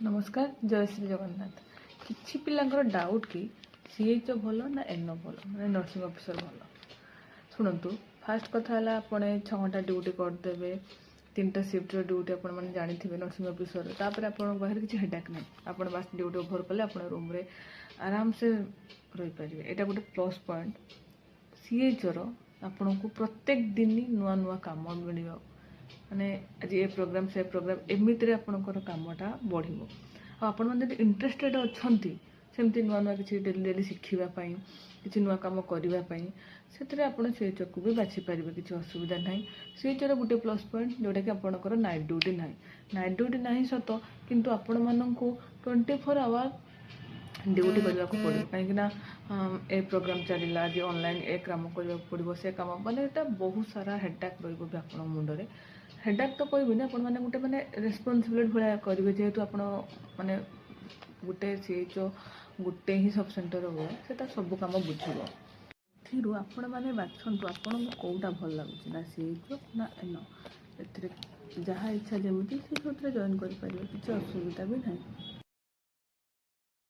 नमस्कार जय श्री जगन्नाथ। किछि पिलांकर डाउट कि सीएचओ भल ना एनओ भल माने नर्सिंग ऑफिसर भल। शुणु फास्ट कथा है आपने 6 घंटा ड्यूटी करदे 3टा शिफ्टर ड्यूटी आप जानी नर्सिंग ऑफिसर तापर आपन बाहर किसी हेडाक ना आप बास ड्यूटी ओभर कले आप रूम रे आराम से रही पारे। यहाँ गोटे प्लस पॉइंट सीएचओर आपन को प्रत्येक दिन नुआ नुआ काम मिल माने आज ये प्रोग्राम से प्रोग्राम एमिति आपंकर कामटा बढ़ो आप इंटरेस्टेड अच्छा सेमती नुआ नुआ किसी डेली डेली शिखापी किसी नुआ कम करने से आप सीएचओ को भी बाछि पारे किसी असुविधा ना। सीएचओर गोटे प्लस पॉइंट जोटा कि आपंकर नाइट ड्यूटी ना नाइट ड्यूटी ना सत किंतु आपण मानू 24 आवर ड्यूटी करने को पड़ो कहीं ए प्रोग्राम चलला आज ऑनलाइन ए काम करने पड़ो से काम माने बहुत सारा हेडाक रहा मुंडे हेडाक तो कहबी आप गोटे मैंने रेस्पॉन्सिबिलिटी भाया करेंगे जेहेतु आप गोटे सीएचओ गोटे ही सब सेंटर हुए से सब कम बुझे थी आपण मैंने बाछंतु आपन को कौटा भल लगुच ना सीएचओ ना एनओ ए जहाँ इच्छा जमी से जॉइन कर किसी असुविधा भी ना।